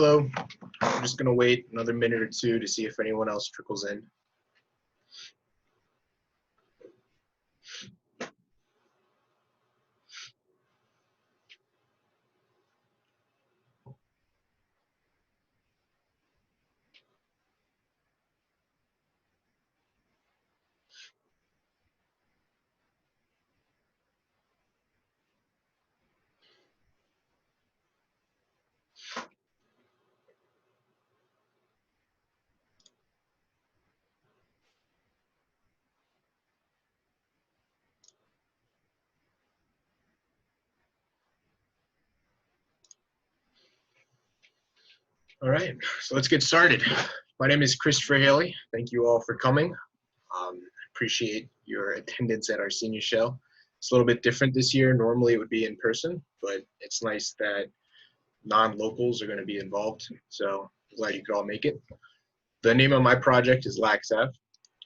Hello. I'm just going to wait another minute or two to see if anyone else trickles in. All right, so let's get started. My name is Christopher Haley. Thank you all for coming. Appreciate your attendance at our senior show. It's a little bit different this year. Normally it would be in person, but it's nice that non-locals are going to be involved. So I'm glad you could all make it. The name of my project is LACSAV,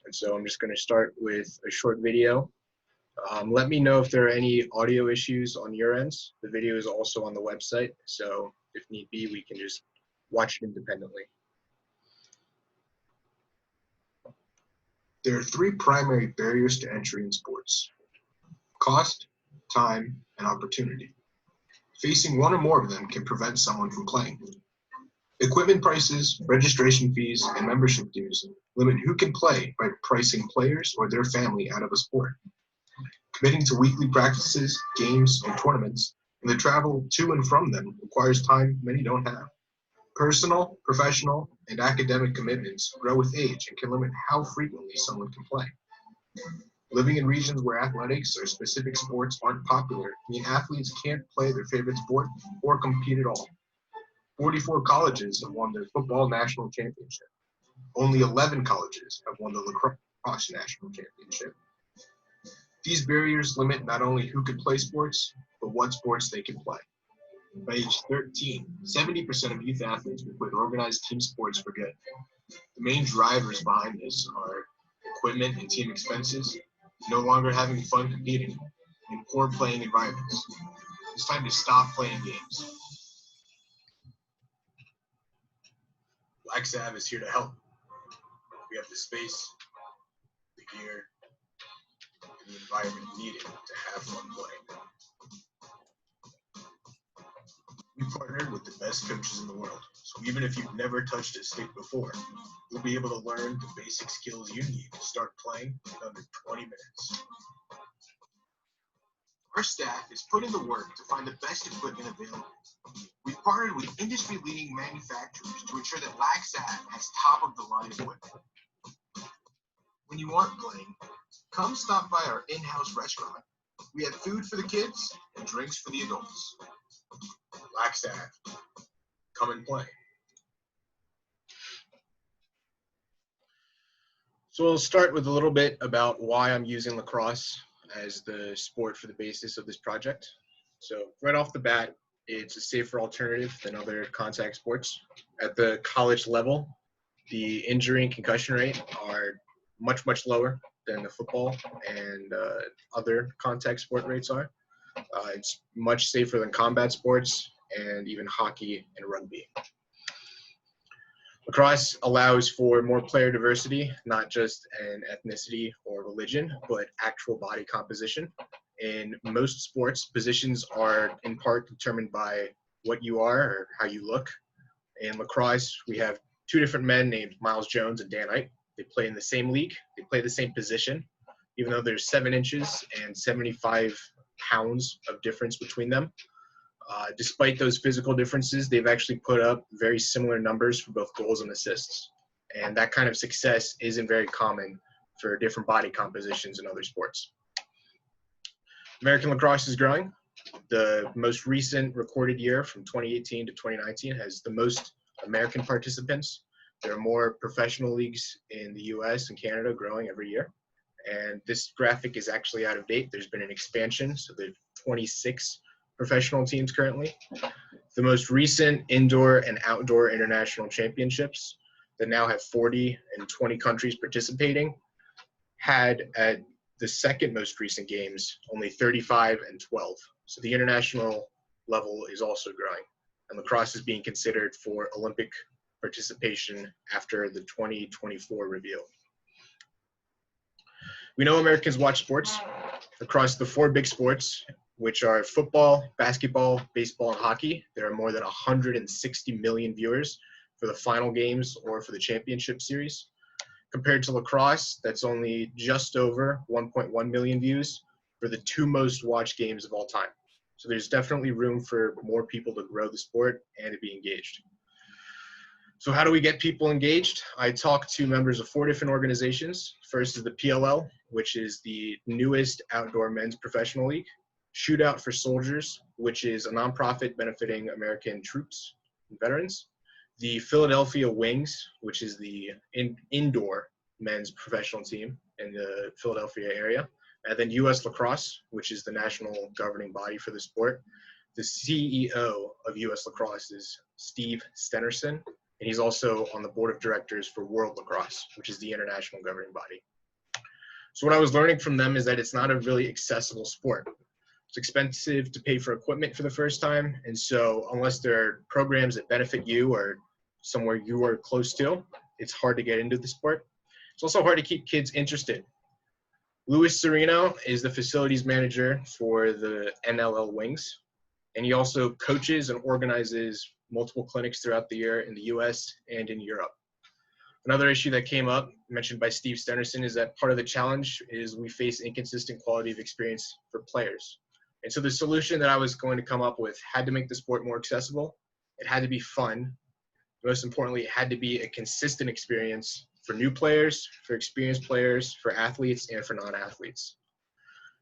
and so I'm just going to start with a short video. Let me know if there are any audio issues on your ends. The video is also on the website, so if need be, we can just watch it independently. There are three primary barriers to entry in sports: cost, time, and opportunity. Facing one or more of them can prevent someone from playing. Equipment prices, registration fees, and membership dues limit who can play by pricing players or their family out of a sport. Committing to weekly practices, games, and tournaments, and the travel to and from them requires time many don't have. Personal, professional, and academic commitments grow with age and can limit how frequently someone can play. Living in regions where athletics or specific sports aren't popular mean athletes can't play their favorite sport or compete at all. 44 colleges have won their football national championship. Only 11 colleges have won the lacrosse national championship. These barriers limit not only who can play sports, but what sports they can play. By age 13, 70% of youth athletes will quit organized team sports for good. The main drivers behind this are equipment and team expenses, no longer having fun competing, and poor playing environments. It's time to stop playing games. LACSAV is here to help. We have the space, the gear, and the environment needed to have fun playing. We partnered with the best coaches in the world, so even if you've never touched a stick before, you'll be able to learn the basic skills you need to start playing in under 20 minutes. Our staff is putting the work to find the best equipment available. We've partnered with industry-leading manufacturers to ensure that LACSAV has top-of-the-line equipment. When you aren't playing, come stop by our in-house restaurant. We have food for the kids and drinks for the adults. LACSAV, come and play. So we'll start with a little bit about why I'm using lacrosse as the sport for the basis of this project. So right off the bat, it's a safer alternative than other contact sports. At the college level, the injury and concussion rate are much, much lower than the football and other contact sport rates are. It's much safer than combat sports and even hockey and rugby. Lacrosse allows for more player diversity, not just in ethnicity or religion, but actual body composition. In most sports, positions are in part determined by what you are or how you look. In lacrosse, we have two different men named Miles Jones and Dan Ike. They play in the same league. They play the same position, even though there's 7 inches and 75 pounds of difference between them. Despite those physical differences, they've actually put up very similar numbers for both goals and assists. And that kind of success isn't very common for different body compositions in other sports. American lacrosse is growing. The most recent recorded year from 2018 to 2019 has the most American participants. There are more professional leagues in the US and Canada growing every year. And this graphic is actually out of date. There's been an expansion, so there's 26 professional teams currently. The most recent indoor and outdoor international championships that now have 40 and 20 countries participating had at the second most recent games only 35 and 12. So the international level is also growing. and lacrosse is being considered for Olympic participation after the 2024 review. We know Americans watch sports across the 4 big sports, which are football, basketball, baseball, and hockey. There are more than 160 million viewers for the final games or for the championship series. Compared to lacrosse, that's only just over 1.1 million views for the 2 most watched games of all time. So there's definitely room for more people to grow the sport and to be engaged. So how do we get people engaged? I talked to members of 4 different organizations. First is the PLL, which is the newest outdoor men's professional league. Shootout for Soldiers, which is a nonprofit benefiting American troops and veterans. The Philadelphia Wings, which is the indoor men's professional team in the Philadelphia area. And then US Lacrosse, which is the national governing body for the sport. The CEO of US Lacrosse is Steve Stenerson, and he's also on the board of directors for World Lacrosse, which is the international governing body. So what I was learning from them is that it's not a really accessible sport. It's expensive to pay for equipment for the first time, and so unless there are programs that benefit you or somewhere you are close to, it's hard to get into the sport. It's also hard to keep kids interested. Louis Serino is the facilities manager for the NLL Wings, and he also coaches and organizes multiple clinics throughout the year in the US and in Europe. Another issue that came up, mentioned by Steve Stenerson, is that part of the challenge is we face inconsistent quality of experience for players. And so the solution that I was going to come up with had to make the sport more accessible. It had to be fun. Most importantly, it had to be a consistent experience for new players, for experienced players, for athletes, and for non-athletes.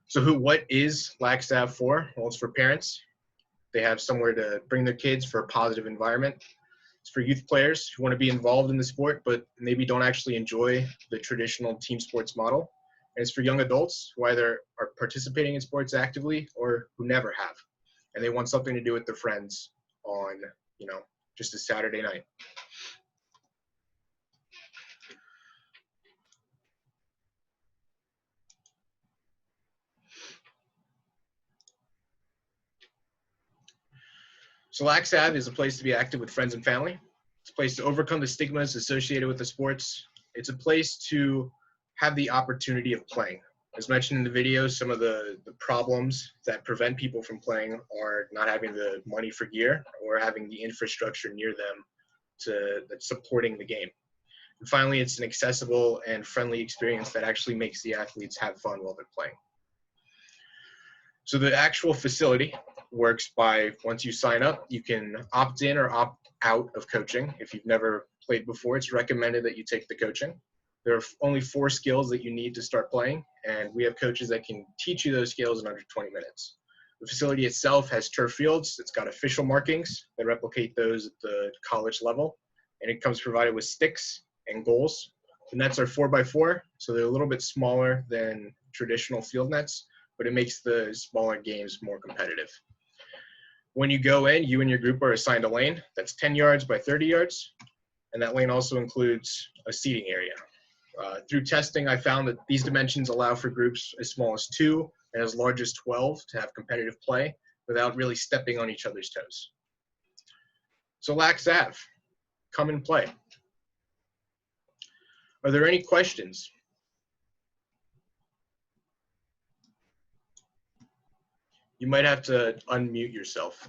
So what is LACSAV for? Well, it's for parents. They have somewhere to bring their kids for a positive environment. It's for youth players who want to be involved in the sport, but maybe don't actually enjoy the traditional team sports model. And it's for young adults who either are participating in sports actively or who never have. And they want something to do with their friends on, just a Saturday night. So LACSAV is a place to be active with friends and family. It's a place to overcome the stigmas associated with the sports. It's a place to have the opportunity of playing. As mentioned in the video, some of the problems that prevent people from playing are not having the money for gear or having the infrastructure near them that's supporting the game. And finally, it's an accessible and friendly experience that actually makes the athletes have fun while they're playing. So the actual facility works by, once you sign up, you can opt in or opt out of coaching. If you've never played before, it's recommended that you take the coaching. There are only 4 skills that you need to start playing, and we have coaches that can teach you those skills in under 20 minutes. The facility itself has turf fields. It's got official markings that replicate those at the college level, and it comes provided with sticks and goals. The nets are 4x4, so they're a little bit smaller than traditional field nets, but it makes the smaller games more competitive. When you go in, you and your group are assigned a lane that's 10 yards by 30 yards, and that lane also includes a seating area. Through testing, I found that these dimensions allow for groups as small as 2 and as large as 12 to have competitive play without really stepping on each other's toes. So LACSAV, come and play. Are there any questions? You might have to unmute yourself.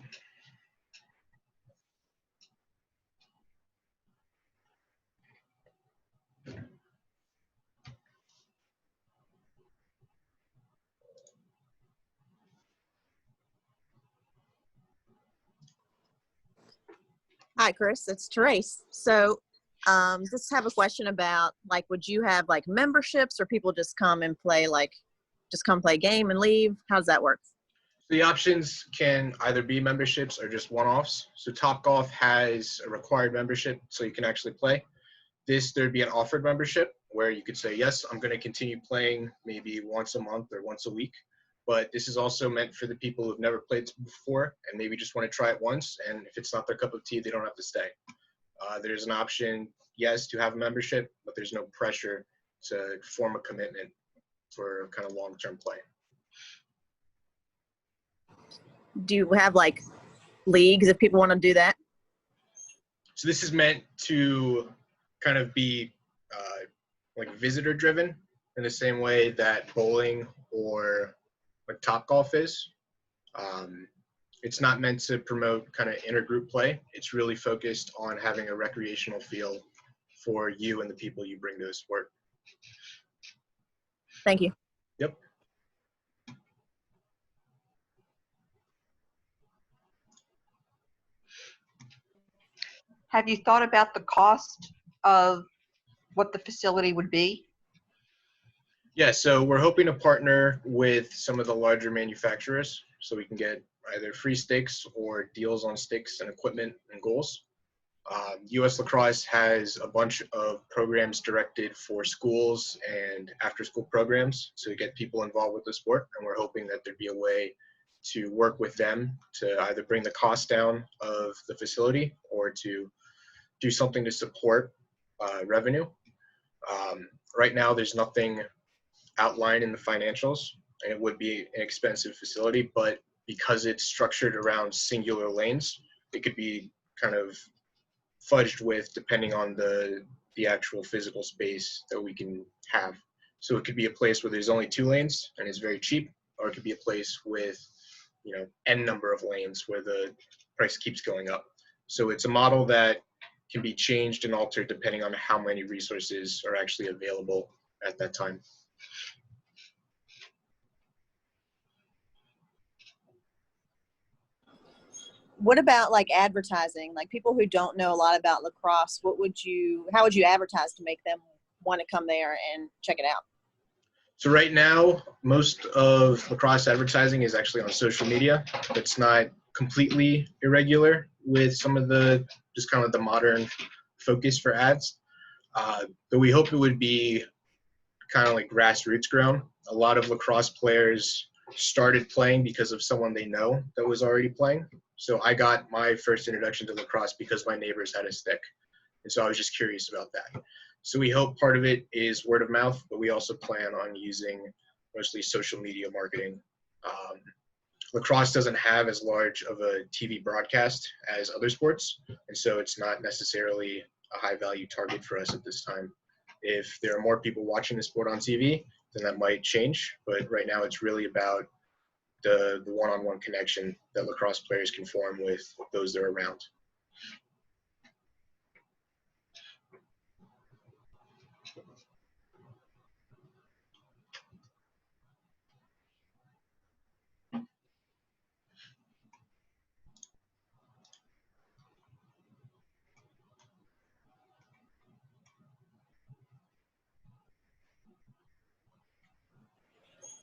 Hi, Chris. It's Therese. So just have a question about, would you have, memberships or people just come and play, just come play a game and leave? How does that work? The options can either be memberships or just one-offs. So Topgolf has a required membership so you can actually play. There'd be an offered membership where you could say, yes, I'm going to continue playing maybe once a month or once a week. But this is also meant for the people who've never played before and maybe just want to try it once. And if it's not their cup of tea, they don't have to stay. There's an option, yes, to have a membership, but there's no pressure to form a commitment for kind of long-term play. Do you have, leagues if people want to do that? So this is meant to kind of be like visitor driven in the same way that bowling or like Topgolf is. It's not meant to promote kind of intergroup play. It's really focused on having a recreational feel for you and the people you bring to the sport. Thank you. Yep. Have you thought about the cost of what the facility would be? Yeah, so we're hoping to partner with some of the larger manufacturers so we can get either free sticks or deals on sticks and equipment and goals. US Lacrosse has a bunch of programs directed for schools and after-school programs to get people involved with the sport, and we're hoping that there'd be a way to work with them to either bring the cost down of the facility or to do something to support revenue. Right now, there's nothing outlined in the financials, and it would be an expensive facility, but because it's structured around singular lanes, it could be kind of fudged with depending on the actual physical space that we can have. So it could be a place where there's only 2 lanes and it's very cheap, or it could be a place with, you know, N number of lanes where the price keeps going up. So it's a model that can be changed and altered depending on how many resources are actually available at that time. What about like advertising? Like people who don't know a lot about lacrosse, how would you advertise to make them want to come there and check it out? So right now, most of lacrosse advertising is actually on social media. It's not completely irregular with some of the just kind of the modern focus for ads. But we hope it would be kind of like grassroots grown. A lot of lacrosse players started playing because of someone they know that was already playing. So I got my first introduction to lacrosse because my neighbors had a stick. And so I was just curious about that. So we hope part of it is word of mouth, but we also plan on using mostly social media marketing. Lacrosse doesn't have as large of a TV broadcast as other sports, and so it's not necessarily a high value target for us at this time. If there are more people watching the sport on TV, then that might change. But right now it's really about the one-on-one connection that lacrosse players can form with those they're around.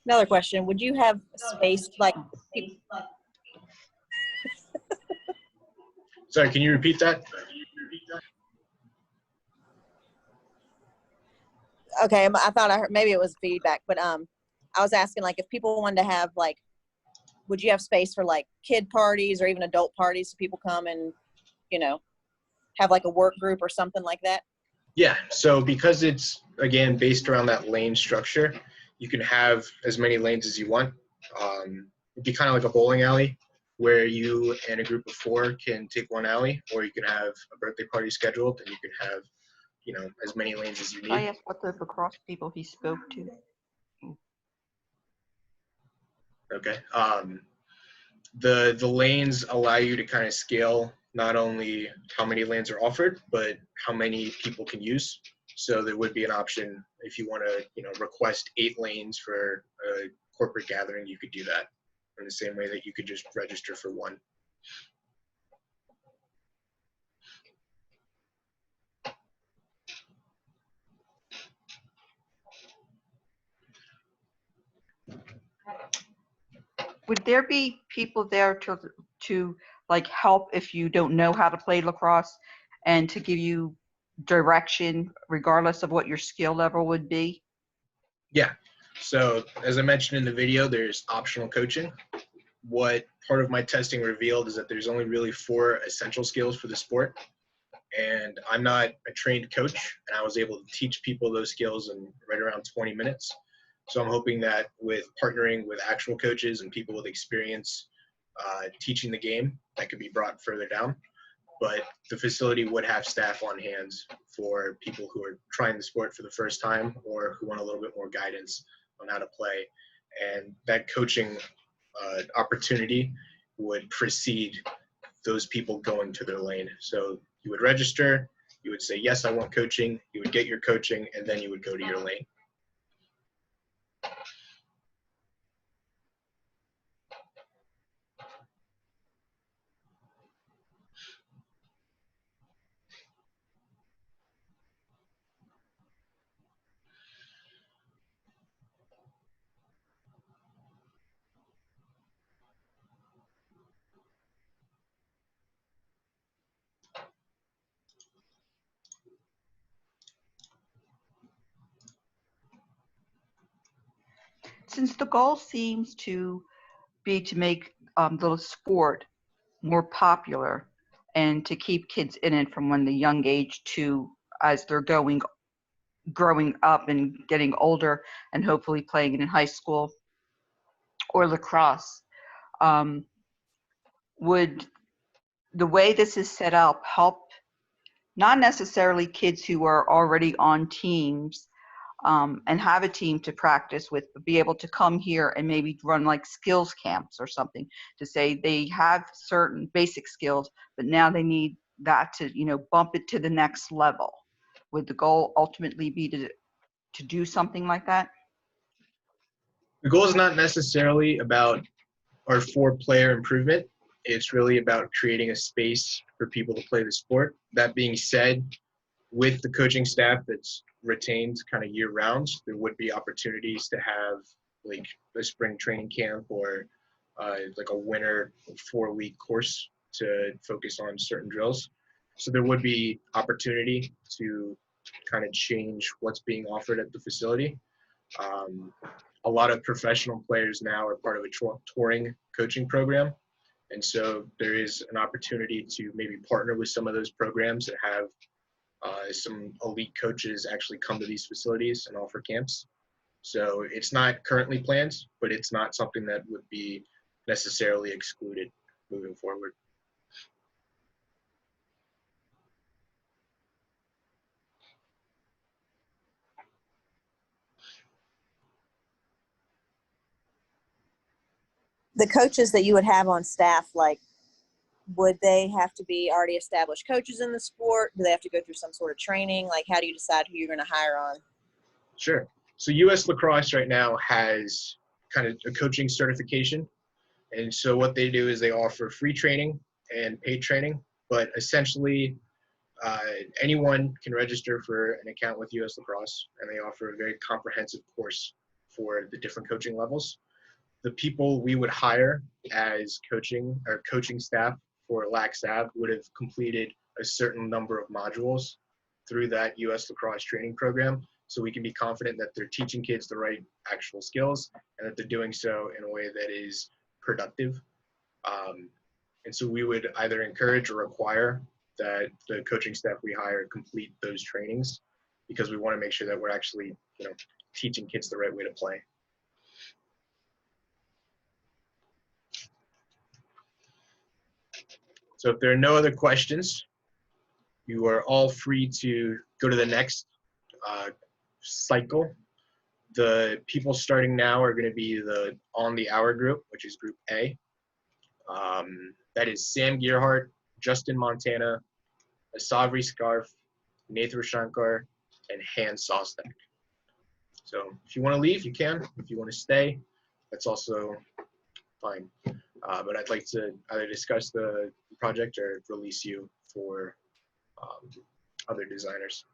Another question, would you have space like people, Sorry, can you repeat that? okay, I thought I heard, maybe it was feedback, but I was asking like if people wanted to have like, would you have space for like kid parties or even adult parties so people come and, you know, have like a work group or something like that? Yeah, so because it's, again, based around that lane structure, you can have as many lanes as you want. It'd be kind of like a bowling alley where you and a group of 4 can take one alley, or you can have a birthday party scheduled and you can have, you know, as many lanes as you I need. asked what the lacrosse people he spoke to. Okay. The lanes allow you to kind of scale not only how many lanes are offered, but how many people can use. So there would be an option if you want to, you know, request 8 lanes for a corporate gathering, you could do that in the same way that you could just register for 1. Would there be people there to like help if you don't know how to play lacrosse and to give you direction regardless of what your skill level would be? Yeah. So as I mentioned in the video, there's optional coaching. What part of my testing revealed is that there's only really 4 essential skills for the sport. And I'm not a trained coach, and I was able to teach people those skills in right around 20 minutes. So I'm hoping that with partnering with actual coaches and people with experience teaching the game that could be brought further down. But the facility would have staff on hand for people who are trying the sport for the first time or who want a little bit more guidance on how to play. And that coaching opportunity would precede those people going to their lane. So you would register, you would say, yes, I want coaching, you would get your coaching, and then you would go to your lane. Since the goal seems to be to make the sport more popular and to keep kids in it from when the young age to as they're growing up and getting older and hopefully playing it in high school or lacrosse, would the way this is set up help not necessarily kids who are already on teams and have a team to practice with, but be able to come here and maybe run like skills camps or something to say they have certain basic skills, but now they need that to, bump it to the next level? Would the goal ultimately be to do something like that? The goal is not necessarily about or for player improvement. It's really about creating a space for people to play the sport. That being said, with the coaching staff that's retained kind of year round, there would be opportunities to have like a spring training camp or like a winter 4-week course to focus on certain drills. So there would be opportunity to kind of change what's being offered at the facility. A lot of professional players now are part of a touring coaching program. And so there is an opportunity to maybe partner with some of those programs that have some elite coaches actually come to these facilities and offer camps. So it's not currently planned, but it's not something that would be necessarily excluded moving forward. The coaches that you would have on staff, like, would they have to be already established coaches in the sport? Do they have to go through some sort of training? Like, how do you decide who you're going to hire on? Sure. So US Lacrosse right now has kind of a coaching certification. And so what they do is they offer free training and paid training, but essentially anyone can register for an account with US Lacrosse, and they offer a very comprehensive course for the different coaching levels. The people we would hire as coaching staff for LACSAV would have completed a certain number of modules through that US Lacrosse training program. So we can be confident that they're teaching kids the right actual skills and that they're doing so in a way that is productive. And so we would either encourage or require that the coaching staff we hire complete those trainings because we want to make sure that we're actually, teaching kids the right way to play. So if there are no other questions, you are all free to go to the next cycle. The people starting now are going to be the On the Hour group, which is Group A. That is Sam Gearhart, Justin Montana, Asavri Scarf, Nathan Shankar, and Hans Sostek. So if you want to leave, you can. If you want to stay, that's also fine. But I'd like to either discuss the project or release you for other designers.